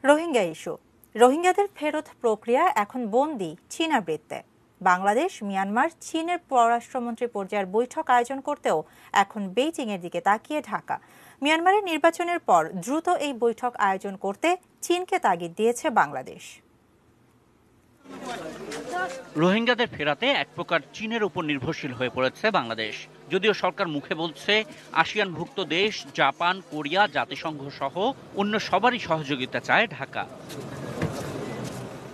Rohingya issue. রোহিঙ্গাদের ফেরত প্রক্রিয়া এখন বন্দী চীনা বৃত্তে। বাংলাদেশ, মিয়ানমার, চীনের পররাষ্ট্রমন্ত্রী পর্যায়ের বৈঠক আয়োজন করতেও এখন বেইজিংয়ের দিকে তাকিয়ে ঢাকা। মিয়ানমারের নির্বাচনের পর দ্রুত এই বৈঠক আয়োজন করতে চীনকে তাগিদ দিয়েছে বাংলাদেশ। রোহিঙ্গাদের ফেরাতে এক প্রকার চীনের উপর নির্ভরশীল হয়ে পড়েছে বাংলাদেশ। যদিও সরকার মুখে বলছে আসিয়ানভুক্ত দেশ জাপান, কোরিয়া, জাতিসংঘ সহ অন্য সবারই সহযোগিতা চায় ঢাকা।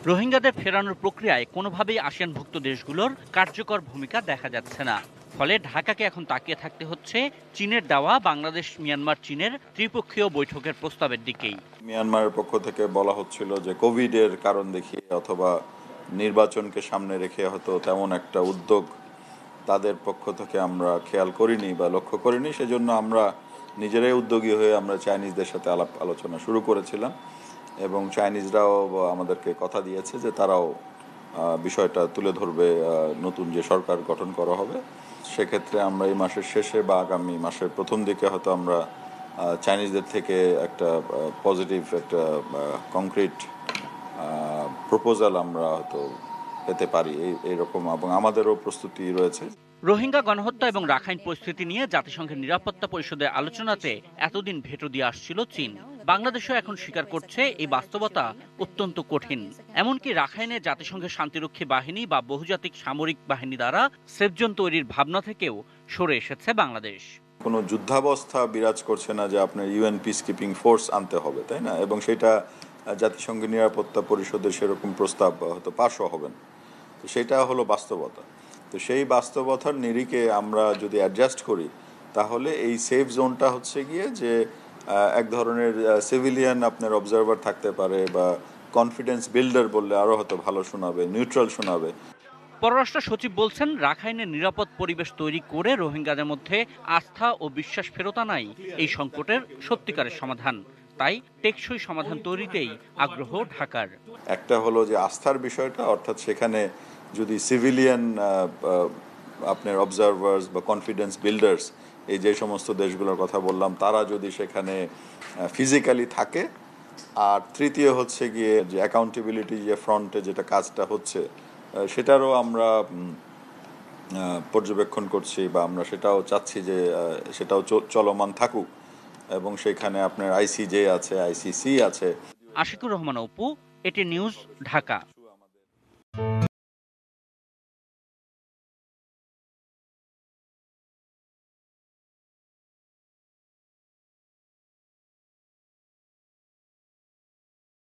রোহিঙ্গাদের ফেরানোর প্রক্রিয়ায় কোনোভাবেই আসিয়ানভুক্ত দেশগুলোর কার্যকর ভূমিকা দেখা যাচ্ছে না। ফলে ঢাকাকে এখন তাকিয়ে থাকতে হচ্ছে চীনের দেওয়া বাংলাদেশ, মিয়ানমার, চীনের ত্রিপক্ষীয় বৈঠকের প্রস্তাবের দিকেই। মিয়ানমারের পক্ষ থেকে বলা হচ্ছিল যে কোভিডের কারণ দেখিয়ে অথবা নির্বাচনকে সামনে রেখে হয়তো তেমন একটা উদ্যোগ তাদের পক্ষ থেকে আমরা খেয়াল করিনি বা লক্ষ্য করিনি। সেজন্য আমরা নিজেরাই উদ্যোগী হয়ে আমরা চাইনিজদের সাথে আলাপ আলোচনা শুরু করেছিলাম এবং চাইনিজরাও আমাদেরকে কথা দিয়েছে যে তারাও বিষয়টা তুলে ধরবে নতুন যে সরকার গঠন করা হবে। সেক্ষেত্রে আমরা এই মাসের শেষে বা আগামী মাসের প্রথম দিকে হয়তো আমরা চাইনিজদের থেকে একটা পজিটিভ একটা কংক্রিট প্রপোজাল আমরা হয়তো পেতে পারি এইরকম, এবং আমাদেরও প্রস্তুতি রয়েছে। রোহিঙ্গা গণহত্যা এবং রাখাইন পরিস্থিতি নিয়ে জাতিসংঘের নিরাপত্তা পরিষদের আলোচনাতে এতদিন ভেটো দিয়ে আসছিল চীন। বাংলাদেশও এখন স্বীকার করছে এই বাস্তবতা অত্যন্ত কঠিন। এমনকি রাখাইনে জাতিসংঘের শান্তিরক্ষী বাহিনী বা বহুজাতিক সামরিক বাহিনী দ্বারা সেফজোন তৈরির ভাবনা থেকেও সরে এসেছে বাংলাদেশ। কোনো যুদ্ধাবস্থা বিরাজ করছে না যে আপনার ইউএন পিস কিপিং ফোর্স আনতে হবে, তাই না? এবং সেটা জাতিসংঘের নিরাপত্তা পরিষদের সেরকম প্রস্তাব হয়তো পাশও হবেন। তো সেটা হলো বাস্তবতা। তো সেই বাস্তবতার নিরিখে আমরা যদি অ্যাডজাস্ট করি তাহলে এই সেফ জোনটা হচ্ছে গিয়ে যে এক ধরনের সিভিলিয়ান আপনার অবজারভার থাকতে পারে বা কনফিডেন্স বিল্ডার বললে আরও হয়তো ভালো শোনাবে, নিউট্রাল শোনাবে। পররাষ্ট্র সচিব বলছেন রাখাইনে নিরাপদ পরিবেশ তৈরি করে রোহিঙ্গাদের মধ্যে আস্থা ও বিশ্বাস ফেরত আনাই এই সংকটের সত্যিকারের সমাধান। তাই টেকসই সমাধান তৈরিতেই আগ্রহ ঢাকার। একটা হলো যে আস্থার বিষয়টা, অর্থাৎ সেখানে যদি সিভিলিয়ান আপনার অবজারভার্স বা কনফিডেন্স বিল্ডার্স, এই যে সমস্ত দেশগুলোর কথা বললাম, তারা যদি সেখানে ফিজিক্যালি থাকে। আর তৃতীয় হচ্ছে গিয়ে যে অ্যাকাউন্টেবিলিটি, যে ফ্রন্টে যেটা কাজটা হচ্ছে সেটারও আমরা পর্যবেক্ষণ করছি বা আমরা সেটাও চাচ্ছি যে সেটাও চলমান থাকুক এবং সেখানে আপনার আইসিজে আছে, আইসিসি আছে। আশিকুর রহমান অপু, এটি নিউজ, ঢাকা।